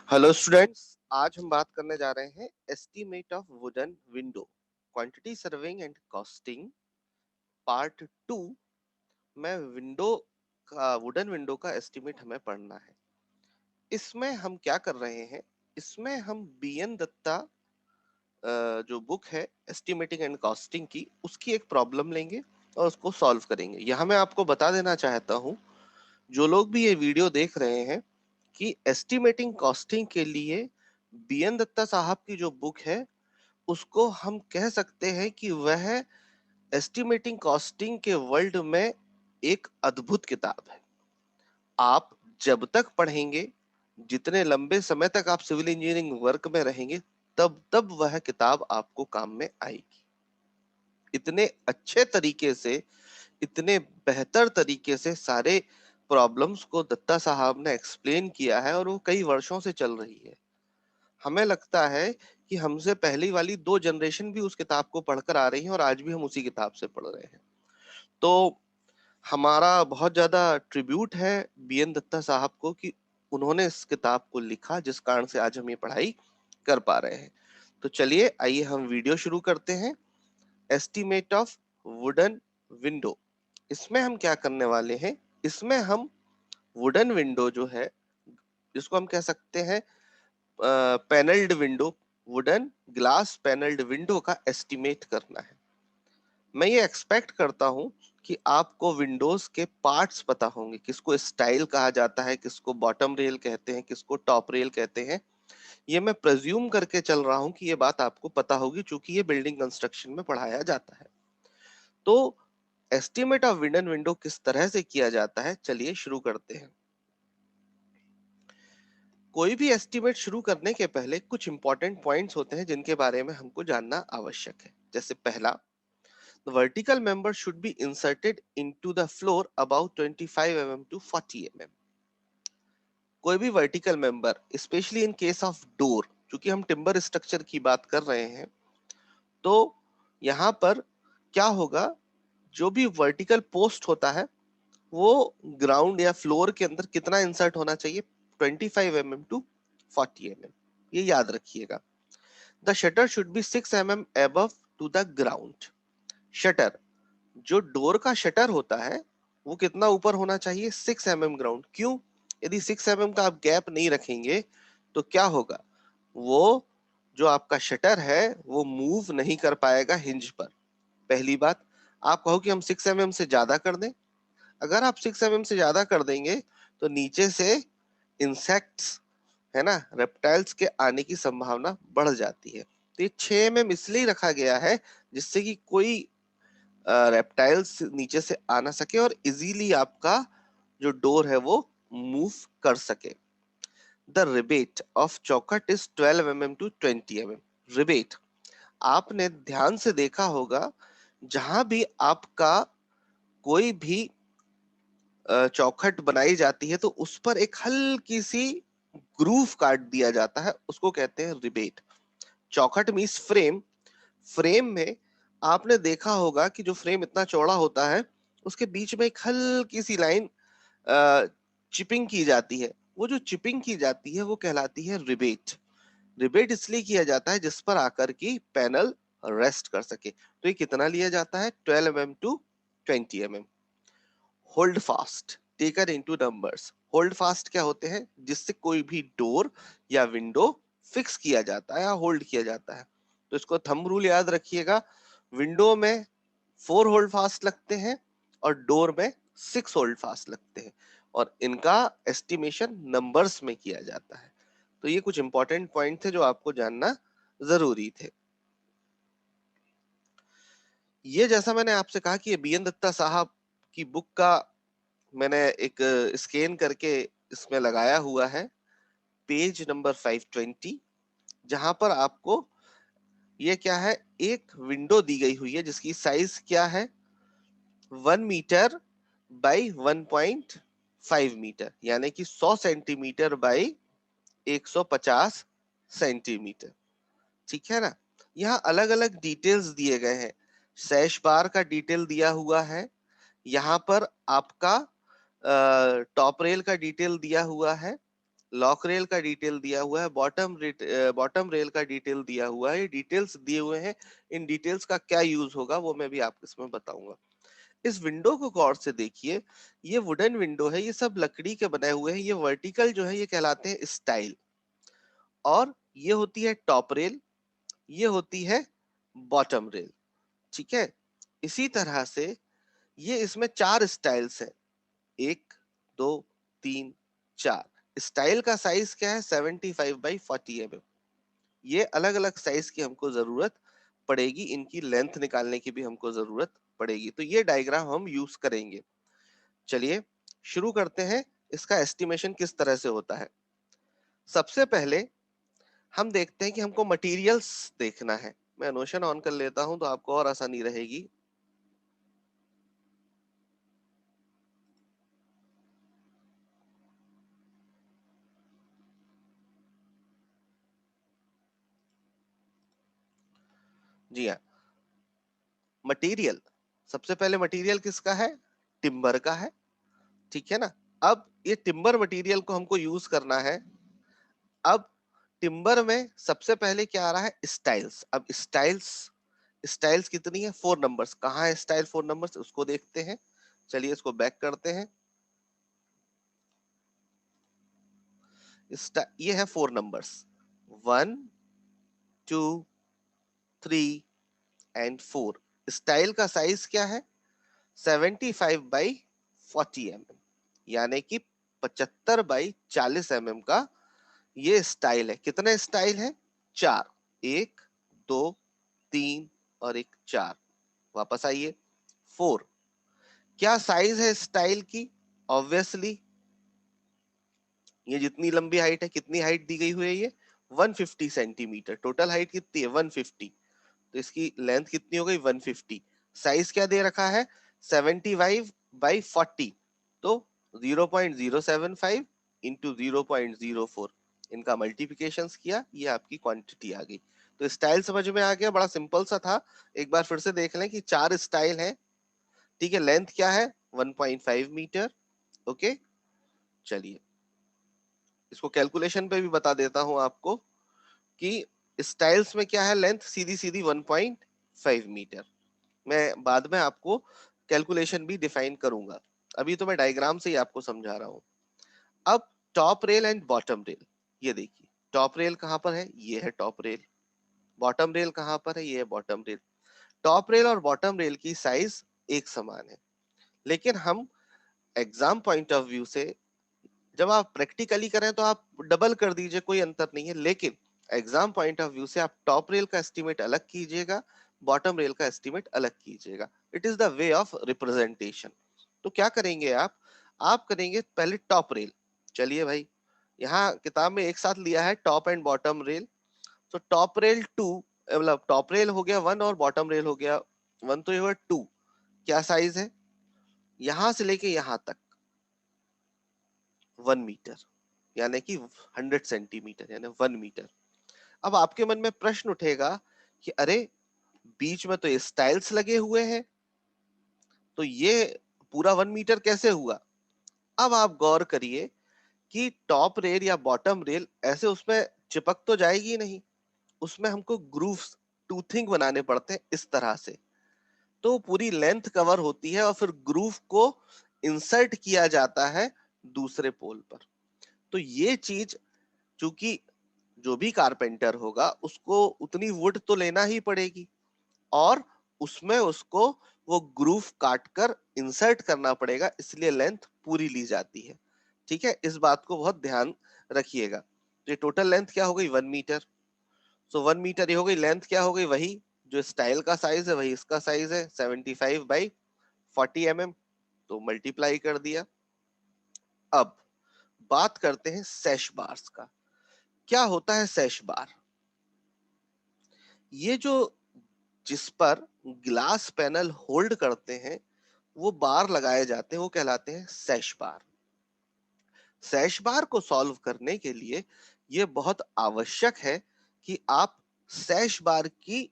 Hello students, आज हम बात करने जा रहे हैं estimate of wooden window, quantity serving and costing, part two में विंडो का वुडन विंडो का एस्टीमेट हमें पढ़ना है। इसमें हम क्या कर रहे हैं, इसमें हम बीएन दत्ता जो बुक है एस्टीमेटिंग एंड कॉस्टिंग की, उसकी एक प्रॉब्लम लेंगे और उसको सॉल्व करेंगे। यहाँ मैं आपको बता देना चाहता हूँ, जो लोग भी ये वीडियो देख रहे हैं, कि एस्टिमेटिंग कॉस्टिंग के लिए बीएन दत्ता साहब की जो बुक है उसको हम कह सकते हैं कि वह एस्टिमेटिंग कॉस्टिंग के वर्ल्ड में एक अद्भुत किताब है। आप जब तक पढ़ेंगे, जितने लंबे समय तक आप सिविल इंजीनियरिंग वर्क में रहेंगे, तब तब वह किताब आपको काम में आएगी। इतने अच्छे तरीके से, इतने बेहतर तरीके से सारे प्रॉब्लम्स को दत्ता साहब ने एक्सप्लेन किया है और वो कई वर्षों से चल रही है। हमें लगता है कि हमसे पहली वाली 2 जनरेशन भी उस किताब को पढ़कर आ रही हैं और आज भी हम उसी किताब से पढ़ रहे हैं। तो हमारा बहुत ज्यादा ट्रिब्यूट है बीएन दत्ता साहब को कि उन्होंने इस किताब को लिखा, जिस कारण से आज हम ये पढ़ाई कर पा रहे हैं। तो चलिए, आइए हम वीडियो शुरू करते हैं। एस्टीमेट ऑफ वुडन विंडो, इसमें हम क्या करने वाले हैं, इसमें हम वुडन विंडो जो है, जिसको हम कह सकते हैं panelled window, wooden glass panelled window का एस्टिमेट करना है। मैं ये एक्सपेक्ट करता हूं कि आपको विंडोज के पार्ट्स पता होंगे, किसको स्टाइल कहा जाता है, किसको बॉटम रेल कहते हैं, किसको टॉप रेल कहते हैं। ये मैं प्रेज्यूम करके चल रहा हूं कि ये बात आपको पता होगी, चूंकि ये बिल्डिंग कंस्ट्रक्शन में पढ़ाया जाता है। तो एस्टिमेट ऑफ विंडन विंडो किस तरह से किया जाता है, चलिए शुरू करते हैं। कोई भी एस्टिमेट शुरू करने के पहले कुछ इंपॉर्टेंट पॉइंट्स होते हैं जिनके बारे में हमको जानना आवश्यक है। जैसे पहला, the vertical member should be inserted into the floor about 25 mm to 40 mm. कोई भी vertical member, specially in case of door, क्योंकि हम टिम्बर स्ट्रक्चर की बात कर रहे हैं, तो यहाँ पर क्या होगा, जो भी वर्टिकल पोस्ट होता है वो ग्राउंड या फ्लोर के अंदर कितना इंसर्ट होना चाहिए, 25 mm टू 40 mm, ये याद रखिएगा। The shutter should be 6 mm above to the ground. Shutter, जो डोर का शटर होता है, वो कितना ऊपर होना चाहिए, 6 mm ग्राउंड। क्यों? यदि 6 mm का आप गैप नहीं रखेंगे तो क्या होगा, वो जो आपका शटर है वो मूव नहीं कर पाएगा हिंज पर। पहली बात, आप कहो कि हम 6 mm से ज्यादा कर दें, अगर आप 6 mm से ज्यादा कर देंगे तो नीचे से इंसेक्ट्स, है ना, रेप्टाइल्स के आने की संभावना बढ़ जाती है। तो ये 6 mm इसलिए रखा गया है जिससे कि कोई रेप्टाइल्स नीचे से आ ना सके और इजीली आपका जो डोर है वो मूव कर सके। द रिबेट ऑफ चौखट is 12 mm to 20 mm। Rebate, आपने ध्यान से देखा होगा, जहां भी आपका कोई भी चौखट बनाई जाती है तो उस पर एक हल्की सी ग्रूव काट दिया जाता है, उसको कहते हैं रिबेट। चौखट मींस फ्रेम। फ्रेम में आपने देखा होगा कि जो फ्रेम इतना चौड़ा होता है, उसके बीच में एक हल्की सी लाइन चिपिंग की जाती है। वो जो चिपिंग की जाती है वो कहलाती है रिबेट। रिबेट इसलिए किया जाता है जिस पर आकर की पैनल रेस्ट कर सके। तो ये कितना लिया जाता है, 12 mm to 20 mm। Hold fast, taken into numbers. Hold fast क्या होते हैं, जिससे कोई भी डोर या विंडो फिक्स किया जाता है या होल्ड किया जाता है। तो इसको थंब रूल याद रखिएगा, विंडो में 4 होल्ड फास्ट लगते हैं और डोर में 6 होल्ड फास्ट लगते हैं, और इनका एस्टिमेशन नंबर्स में किया जाता है। तो ये कुछ इंपॉर्टेंट पॉइंट थे जो आपको जानना जरूरी थे। ये जैसा मैंने आपसे कहा कि ये बीएन दत्ता साहब की बुक का मैंने एक स्कैन करके इसमें लगाया हुआ है, पेज नंबर 520, जहां पर आपको ये क्या है, एक विंडो दी गई हुई है जिसकी साइज क्या है, 1 मीटर बाई 1.5 मीटर, यानी कि 100 सेंटीमीटर बाई 150 सेंटीमीटर। ठीक है ना। यहाँ अलग अलग डिटेल्स दिए गए हैं, सैश बार का डिटेल दिया हुआ है, यहाँ पर आपका टॉप रेल का डिटेल दिया हुआ है, लॉक रेल का डिटेल दिया हुआ है, बॉटम रेल का डिटेल दिया हुआ है, ये डिटेल्स दिए हुए हैं। इन डिटेल्स का क्या यूज होगा वो मैं भी आपको इसमें बताऊंगा। इस विंडो को गौर से देखिए, ये वुडन विंडो है, ये सब लकड़ी के बने हुए हैं। ये वर्टिकल जो है ये कहलाते हैं स्टाइल, और ये होती है टॉप रेल, ये होती है बॉटम रेल। ठीक है, इसी तरह से ये इसमें चार स्टाइल्स हैं, एक, दो, तीन, चार। स्टाइल का साइज क्या है? 75/40 mm। ये अलग अलग साइज की हमको जरूरत पड़ेगी, इनकी लेंथ निकालने की भी हमको जरूरत पड़ेगी, तो ये डायग्राम हम यूज करेंगे। चलिए शुरू करते हैं। इसका एस्टिमेशन किस तरह से होता है? सबसे पहले हम देखते हैं कि हमको मटेरियल्स देखना है। मैं नोशन ऑन कर लेता हूं तो आपको और आसानी रहेगी। जी हाँ, मटेरियल, सबसे पहले मटेरियल किसका है? टिम्बर का है। ठीक है ना। अब ये टिम्बर मटेरियल को हमको यूज करना है। अब टिम्बर में सबसे पहले क्या आ रहा है? स्टाइल्स। अब स्टाइल्स, स्टाइल्स कितनी है? 4 नंबर्स। कहाँ है स्टाइल 4 नंबर्स? उसको देखते हैं। चलिए इसको बैक करते हैं। ये है 4 नंबर्स, 1, 2, 3 एंड 4। स्टाइल का साइज क्या है? 75/40 mm, यानी कि 75/40 mm का ये स्टाइल है। कितने स्टाइल है? चार, एक, दो, तीन और एक, चार। वापस आइए, 4। क्या साइज है स्टाइल की? ऑब्वियसली ये जितनी लंबी हाइट है, कितनी हाइट दी गई हुई है? ये 150 सेंटीमीटर। टोटल हाइट कितनी है? 150। तो इसकी लेंथ कितनी हो गई? 150। साइज क्या दे रखा है? 75/40। तो 0.075 इंटू 0.04, इनका मल्टीप्लिकेशन किया, ये आपकी क्वांटिटी आ गई। तो स्टाइल समझ में आ गया, बड़ा सिंपल सा था। एक बार फिर से देख लें कि चार स्टाइल है। ठीक है, लेंथ क्या है? 1.5 मीटर। ओके, चलिए इसको कैलकुलेशन पे भी बता देता हूं आपको कि स्टाइल्स में क्या है लेंथ? सीधी सीधी 1.5 मीटर। मैं बाद में आपको कैलकुलेशन भी डिफाइन करूंगा, अभी तो मैं डायग्राम से ही आपको समझा रहा हूं। अब top rail and bottom rail, ये देखिए टॉप रेल कहां पर है? ये है टॉप रेल। बॉटम रेल कहां पर है? ये है बॉटम रेल। टॉप रेल और बॉटम रेल की साइज एक समान है, लेकिन हम एग्जाम पॉइंट ऑफ व्यू से जब आप प्रैक्टिकली करें तो आप डबल कर दीजिए, कोई अंतर नहीं है। लेकिन एग्जाम पॉइंट ऑफ व्यू से आप टॉप रेल का एस्टिमेट अलग कीजिएगा, बॉटम रेल का एस्टिमेट अलग कीजिएगा। It is the way of representation. तो क्या करेंगे आप करेंगे पहले टॉप रेल। चलिए भाई, यहाँ किताब में एक साथ लिया है टॉप एंड बॉटम रेल। तो टॉप रेल 2, मतलब टॉप रेल हो गया 1 और बॉटम रेल हो गया 1, तो ये हुआ 2। क्या साइज है? यहां से लेके यहां तक 1 मीटर, यानी कि 100 सेंटीमीटर, यानी 1 मीटर। अब आपके मन में प्रश्न उठेगा कि अरे बीच में तो ये स्टाइल्स लगे हुए हैं, तो ये पूरा 1 मीटर कैसे हुआ? अब आप गौर करिए कि टॉप रेल या बॉटम रेल ऐसे उसमें चिपक तो जाएगी नहीं, उसमें हमको ग्रूव्स, टूथिंग बनाने पड़ते हैं इस तरह से। तो पूरी लेंथ कवर होती है और फिर ग्रूव को इंसर्ट किया जाता है दूसरे पोल पर। तो ये चीज, चूंकि जो भी कारपेंटर होगा उसको उतनी वुड तो लेना ही पड़ेगी, और उसमें उसको वो ग्रूव काट कर इंसर्ट करना पड़ेगा, इसलिए लेंथ पूरी ली जाती है। ठीक है, इस बात को बहुत ध्यान रखिएगा। तो ये टोटल लेंथ क्या हो गई? 1 मीटर। सो 1 मीटर ये हो गई लेंथ। क्या हो गई? वही जो स्टाइल का साइज है वही इसका साइज है, 75/40 mm। तो मल्टीप्लाई कर दिया। अब बात करते हैं सैश बार्स का। क्या होता है सैश बार? ये जो, जिस पर ग्लास पैनल होल्ड करते हैं वो बार लगाए जाते हैं, वो कहलाते हैं सैश बार। सैश बार को सॉल्व करने के लिए ये बहुत आवश्यक है कि आप सैश बार की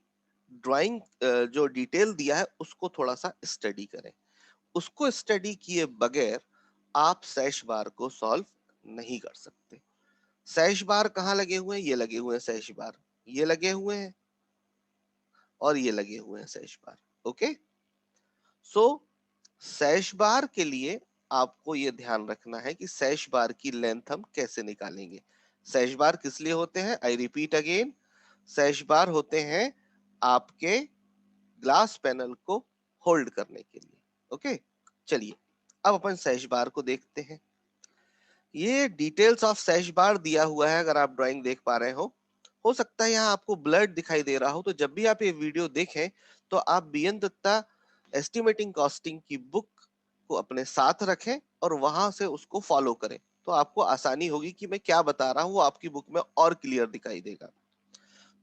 ड्राइंग, जो डिटेल दिया है उसको थोड़ा सा स्टडी करें। उसको स्टडी किए बगैर आप सैश बार को सॉल्व नहीं कर सकते। सैश बार कहाँ लगे हुए हैं? ये लगे हुए हैं सैश बार, ये लगे हुए हैं और ये लगे हुए हैं सैश बार। ओके, सो सैश बार के लिए आपको ये ध्यान रखना है कि सैश बार की लेंथ हम कैसे निकालेंगे। सैश बार किस लिए होते हैं? आई रिपीट अगेन, सैश बार होते हैं आपके ग्लास पैनल को होल्ड करने के लिए। ओके, चलिए अब अपन सैश बार को देखते हैं। ये डिटेल्स ऑफ सैश बार दिया हुआ है, अगर आप ड्राइंग देख पा रहे हो सकता है यहाँ आपको ब्लड दिखाई दे रहा हो, तो जब भी आप ये वीडियो देखें तो आप बीएन दत्ता एस्टिमेटिंग कॉस्टिंग की बुक को अपने साथ रखें और वहां से उसको फॉलो करें, तो आपको आसानी होगी कि मैं क्या बता रहा हूँ वो आपकी बुक में और क्लियर दिखाई देगा।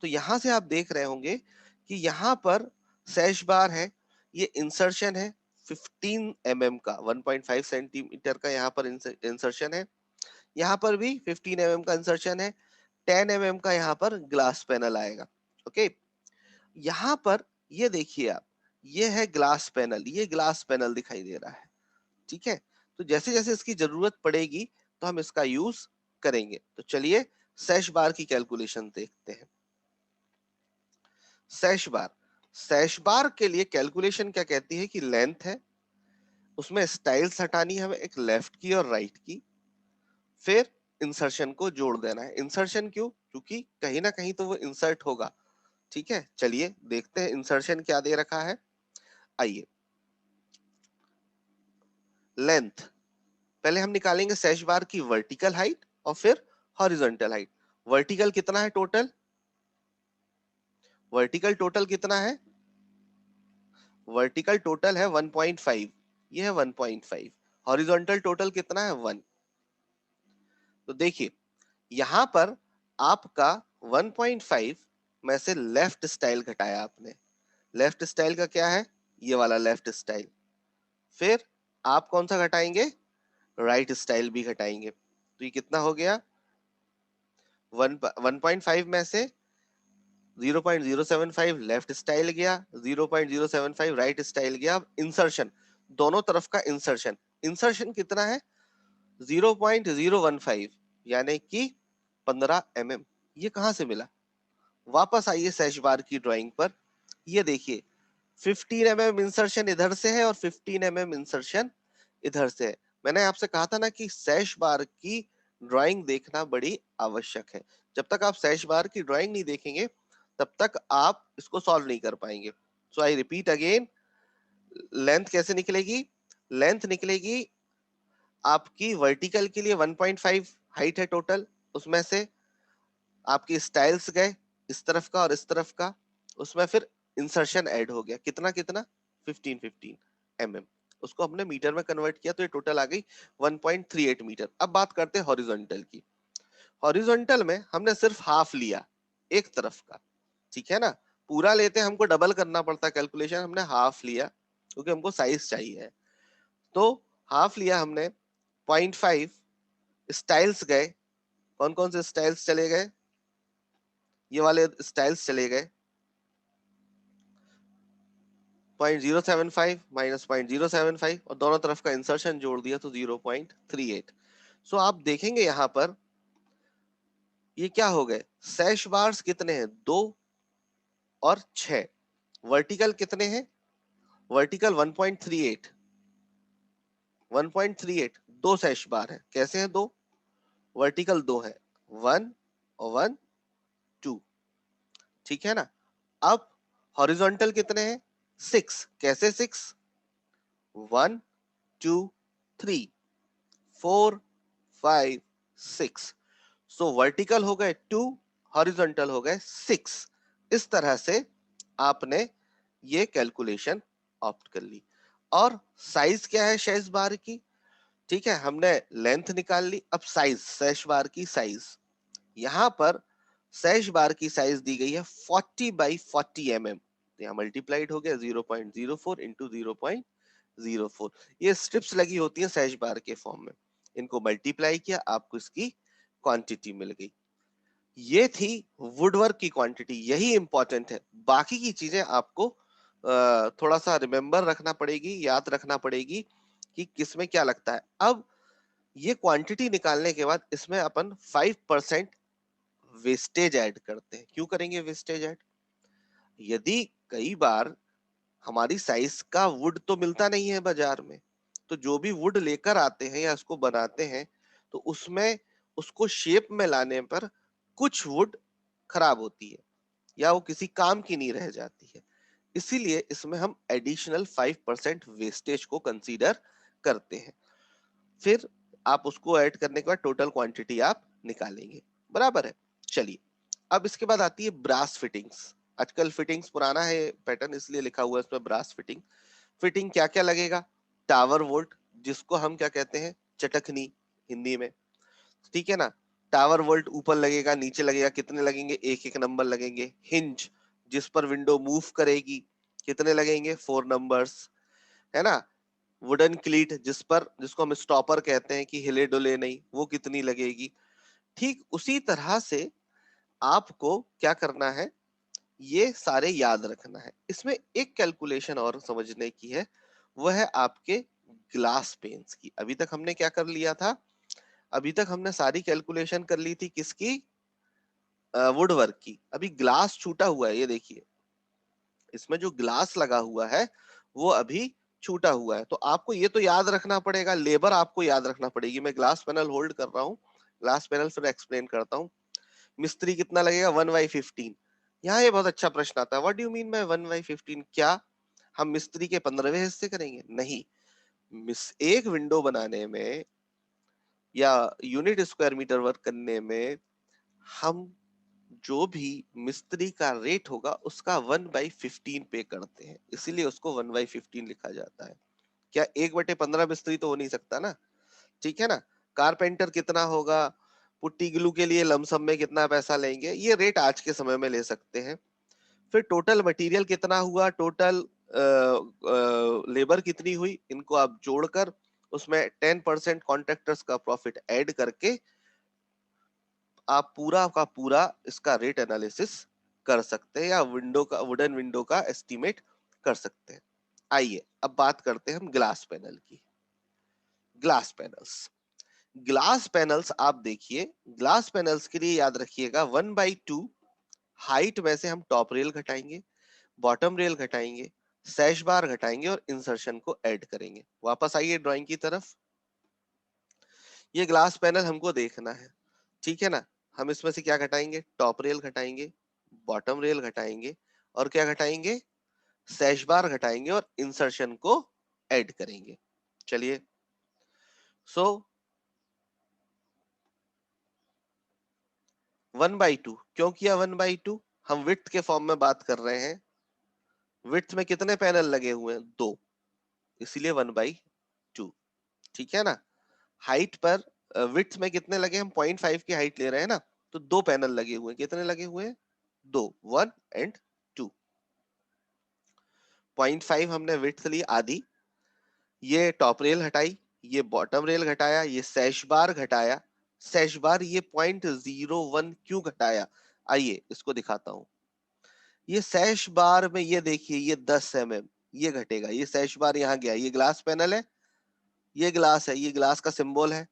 तो यहां से आप देख रहे होंगे कि यहाँ पर सैश बार है, ये इंसर्शन है 15 का, 1.5 सेंटीमीटर का यहाँ पर इंसर्शन है, यहाँ पर भी 15 का इंसर्शन है, 10 का यहाँ पर ग्लास पैनल आएगा। ओके, यहाँ पर ये देखिए आप, ये है ग्लास पैनल, ये ग्लास पैनल दिखाई दे रहा है। ठीक है, तो जैसे जैसे इसकी जरूरत पड़ेगी तो हम इसका यूज करेंगे। तो चलिए सैश बार की कैलकुलेशन देखते हैं। सैश बार, सैश बार के लिए कैलकुलेशन क्या कहती है कि लेंथ है, उसमें स्टाइल्स हटानी है हमें, एक लेफ्ट की और राइट की, फिर इंसर्शन को जोड़ देना है। इंसर्शन क्यों? क्योंकि कहीं ना कहीं तो वो इंसर्ट होगा। ठीक है, चलिए देखते हैं इंसर्शन क्या दे रखा है। आइए, लेंथ पहले हम निकालेंगे सैश बार की वर्टिकल हाइट और फिर हॉरिजॉन्टल हाइट। वर्टिकल कितना है टोटल? वर्टिकल टोटल कितना है? वर्टिकल टोटल है 1.5, ये है 1.5। हॉरिजॉन्टल टोटल कितना है? 1। तो देखिए यहां पर आपका 1.5 में से लेफ्ट स्टाइल घटाया आपने। लेफ्ट स्टाइल का क्या है? ये वाला लेफ्ट स्टाइल। फिर आप कौन सा घटाएंगे? राइट स्टाइल भी घटाएंगे। तो ये कितना हो गया? 1.5 में से 0.075 लेफ्ट स्टाइल गया, 0.075 राइट स्टाइल गया। अब इंसर्शन, दोनों तरफ का इंसर्शन, इंसर्शन कितना है? 0.015, यानी कि 15 ये कहां से मिला? वापस आइए सैश बार की ड्राइंग पर, ये देखिए 15 इंसर्शन इधर से है और 15 इंसर्शन इधर से है। मैंने आपसे कहा था ना कि सैश बार की ड्राइंग देखना बड़ी आवश्यक है। जब तक आप सैश बार की ड्राइंग नहीं देखेंगे तब तक आप इसको सॉल्व नहीं कर पाएंगे। सो आई रिपीट अगेन, लेंथ कैसे निकलेगी? लेंथ निकलेगी आपकी वर्टिकल के लिए 1.5 हाइट है टोटल, उसमें से आपकी स्टाइल्स गए इस तरफ का और इस तरफ का, उसमें फिर इंसर्शन ऐड हो गया, कितना कितना? 15 उसको हमने मीटर में कन्वर्ट किया तो ये टोटल आ गई 1.38 मीटर। अब बात करते हैं हॉरिजॉन्टल की। हॉरिजॉन्टल में हमने सिर्फ हाफ लिया, एक तरफ का। ठीक है ना, पूरा लेते हैं हमको डबल करना पड़ता है कैलकुलेशन, हमने हाफ लिया क्योंकि हमको साइज चाहिए है। तो हाफ लिया हमने, 0.5 स्टाइल्स गए, कौन कौन से स्टाइल्स चले गए? ये वाले स्टाइल्स चले गए, 0.075 माइनस 0.075 और दोनों तरफ का इंसर्शन जोड़ दिया तो 0.38। सो आप देखेंगे यहां पर ये क्या हो गए, सैश बार्स कितने हैं? 2 और 6। वर्टिकल कितने हैं? वर्टिकल 1.38, 1.38 दो सैश बार है। कैसे हैं दो? वर्टिकल दो है, 1 और 1, 2। ठीक है ना। अब हॉरिजॉन्टल कितने हैं? 6। कैसे 6? 1 2 3 4 5 6। सो वर्टिकल हो गए 2, हॉरिजॉन्टल हो गए 6। इस तरह से आपने ये कैलकुलेशन ऑप्ट कर ली। और साइज क्या है सैश बार की? ठीक है, हमने लेंथ निकाल ली, अब साइज, सैश बार की साइज, यहां पर सैश बार की साइज दी गई है 40 बाई 40 तो यहाँ मल्टीप्लाइड हो गया 0.04 इंटू 0.04। ये स्ट्रिप्स लगी होती है सैश बार के फॉर्म में, इनको मल्टीप्लाई किया, आपको इसकी क्वांटिटी मिल गई। ये थी वुडवर्क की क्वांटिटी, यही इंपॉर्टेंट है। बाकी की चीजें आपको थोड़ा सा रिमेम्बर रखना पड़ेगी, याद रखना पड़ेगी कि किसमें क्या लगता है। अब ये क्वांटिटी निकालने के बाद इसमें अपन 5% वेस्टेज ऐड करते हैं। क्यों करेंगे वेस्टेज ऐड? यदि कई बार हमारी साइज का वुड तो मिलता नहीं है बाजार में, तो जो भी वुड लेकर आते हैं या उसको बनाते हैं, तो उसमें उसको शेप में लाने पर कुछ वुड खराब होती है या वो किसी काम की नहीं रह जाती है। इसीलिए इसमें हम एडिशनल 5% वेस्टेज को कंसीडर करते हैं। फिर आप उसको ऐड करने के बाद टोटल क्वांटिटी आप निकालेंगे। बराबर है। चलिए, अब इसके बाद आती है ब्रास फिटिंग्स। आजकल फिटिंग्स पुराना है पैटर्न, इसलिए लिखा हुआ है इसमें ब्रास फिटिंग। फिटिंग क्या क्या लगेगा? टावर वोल्ट, जिसको हम क्या कहते हैं, चटखनी हिंदी में, ठीक है ना। टावर वोल्ट ऊपर लगेगा नीचे लगेगा, कितने लगेंगे? एक एक नंबर लगेंगे। हिंज, जिस पर विंडो मूव करेगी, कितने लगेंगे? 4 नंबर्स, है ना। वुडन क्लीट, जिसको हम स्टॉपर कहते हैं कि हिले डुले नहीं, वो कितनी लगेगी? ठीक उसी तरह से आपको क्या करना है, ये सारे याद रखना है। इसमें एक कैलकुलेशन और समझने की है, वह है आपके ग्लास पेन्स की। अभी तक हमने क्या कर लिया था? अभी तक हमने सारी कैलकुलेशन कर ली थी किसकी? वुड वर्क की। अभी ग्लास छूटा हुआ है, ये देखिए, इसमें जो ग्लास लगा हुआ है वो अभी छूटा हुआ है। तो आपको ये तो याद रखना पड़ेगा, लेबर आपको याद रखना पड़ेगी। मैं ग्लास पैनल होल्ड कर रहा हूँ, ग्लास पैनल फिर एक्सप्लेन करता हूँ। मिस्त्री कितना लगेगा? 1/15। यहाँ ये बहुत अच्छा प्रश्न आता है, what do you mean by 1/15? क्या हम मिस्त्री के 15वें हिस्से करेंगे? नहीं। एक विंडो बनाने में या यूनिट स्क्वायर मीटर वर्क करने में हम जो भी मिस्त्री का रेट होगा उसका 1/15 पे करते हैं, इसीलिए उसको 1/15 लिखा जाता है। क्या 1/15 मिस्त्री तो हो नहीं सकता ना, ठीक है ना। कारपेंटर कितना होगा, पुट्टी ग्लू के लिए लमसम में कितना पैसा लेंगे, ये रेट आज के समय में ले सकते हैं। फिर टोटल मटेरियल कितना हुआ, टोटल लेबर कितनी हुई, इनको आप जोड़कर उसमें 10% कॉन्ट्रैक्टर्स का प्रॉफिट ऐड करके आप पूरा का पूरा इसका रेट एनालिसिस कर सकते हैं या विंडो का, वुडन विंडो का एस्टिमेट कर सकते हैं। आइए अब बात करते हैं हम ग्लास पैनल की। ग्लास पैनल्स, ग्लास पैनल्स आप देखिए, ग्लास पैनल्स के लिए याद रखिएगा 1/2 हाइट में से हम टॉप रेल घटाएंगे, बॉटम रेल घटाएंगे, सैश बार घटाएंगे और इंसर्शन को ऐड करेंगे। वापस आइए ड्राइंग की तरफ। ये ग्लास पैनल हमको देखना है, ठीक है ना। हम इसमें से क्या घटाएंगे? टॉप रेल घटाएंगे, बॉटम रेल घटाएंगे और क्या घटाएंगे? सैश बार घटाएंगे और इंसर्शन को ऐड करेंगे। चलिए, सो 1/2 क्यों किया? 1/2, हम विड्थ के फॉर्म में बात कर रहे हैं। विड्थ में कितने पैनल लगे हुए हैं? 2, इसीलिए 1/2, ठीक है ना। हाइट पर विड्थ में कितने लगे? हम 0.5 की हाइट ले रहे हैं ना, तो 2 पैनल लगे हुए हैं। कितने लगे हुए हैं? 2, 1 एंड 2। 0.5 हमने विड्थ ली आधी, ये टॉप रेल हटाई, ये बॉटम रेल घटाया, ये सैश बार घटाया। सैश बार ये 0.01 क्यों घटाया? आइए इसको दिखाता हूं। ये सैश बार में ये देखिए, ये 10 mm ये घटेगा। ये सैश बार यहाँ गया, ये ग्लास पैनल है, ये ग्लास है, ये ग्लास का सिंबल है,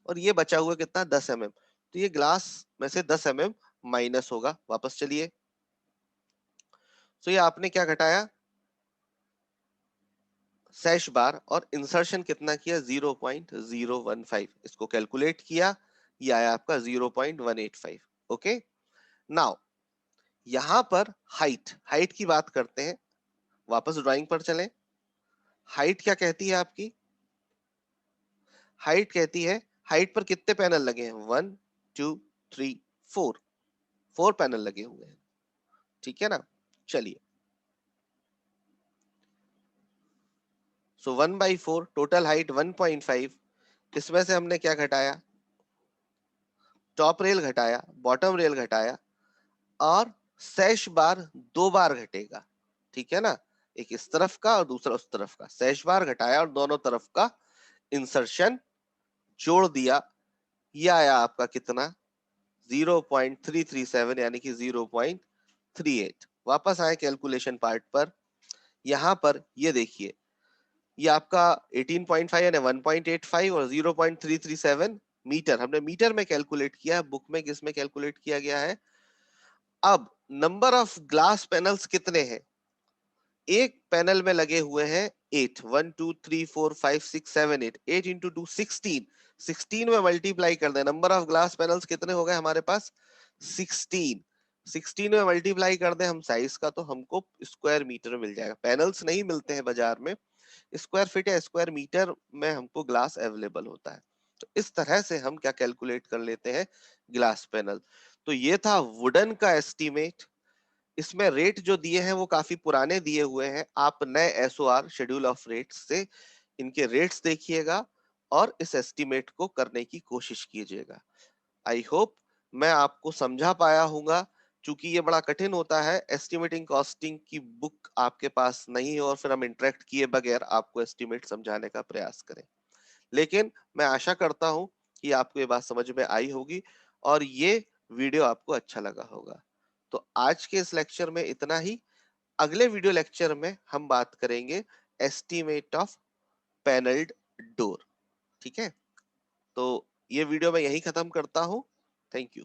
और ये बचा हुआ कितना? 10 mm। तो ये ग्लास में से 10 mm माइनस होगा। वापस चलिए, तो ये आपने क्या घटाया? सैश बार, और इंसर्शन कितना किया? 0.015। इसको कैलकुलेट किया, ये आया आपका 0.185। ओके, नाउ यहां पर हाइट, हाइट की बात करते हैं। वापस ड्राइंग पर चलें। हाइट क्या कहती है आपकी? हाइट कहती है, हाइट पर कितने पैनल लगे हैं? 1 2 3 4, 4 पैनल लगे हुए हैं, ठीक है ना। चलिए, सो 1/4 टोटल हाइट 1.5, इसमें से हमने क्या घटाया? टॉप रेल घटाया, बॉटम रेल घटाया, और सैश बार 2 बार घटेगा, ठीक है ना। एक इस तरफ का और दूसरा उस तरफ का। सैश बार घटाया और दोनों तरफ का इंसर्शन जोड़ दिया। ये आया आपका कितना? 0.337, यानी कि 0.38। वापस आए कैलकुलेशन पार्ट पर। यहां पर ये देखिए, ये आपका 18.5 यानी 1.85 और 0.337 मीटर, हमने मीटर में कैलकुलेट किया है, बुक में किस में कैलकुलेट किया गया है। अब नंबर ऑफ ग्लास पैनल्स कितने हैं? एक पैनल में लगे हुए हैं 8, 1 2 3 4 5 6 7 8, 8 इंटू 2 16, 16 में मल्टीप्लाई कर दें, नंबर ऑफ ग्लास पैनल्स कितने हो गए हमारे पास? 16, 16 में मल्टीप्लाई कर दें हम साइज का, तो हमको स्क्वायर मीटर मिल जाएगा। पैनल्स नहीं मिलते हैं बाजार में, स्क्वायर फीट या स्क्वायर मीटर में हमको ग्लास अवेलेबल होता है। तो इस तरह से हम क्या कैलकुलेट कर लेते हैं ग्लास पैनल। तो ये था वुडन का एस्टीमेट। इसमें रेट जो दिए हैं वो काफी पुराने दिए हुए हैं, आप नए एसओआर शेड्यूल ऑफ रेट्स से इनके रेट्स देखिएगा और इस एस्टीमेट को करने की कोशिश कीजिएगा। आई होप मैं आपको समझा पाया हूँगा। चूंकि ये बड़ा कठिन होता है, एस्टिमेटिंग कॉस्टिंग की बुक आपके पास नहीं है और फिर हम इंटरेक्ट किए बगैर आपको एस्टिमेट समझाने का प्रयास करें, लेकिन मैं आशा करता हूं कि आपको ये बात समझ में आई होगी और ये वीडियो आपको अच्छा लगा होगा। तो आज के इस लेक्चर में इतना ही। अगले वीडियो लेक्चर में हम बात करेंगे एस्टिमेट ऑफ पैनल्ड डोर। ठीक है, तो ये वीडियो मैं यही खत्म करता हूं। Thank you.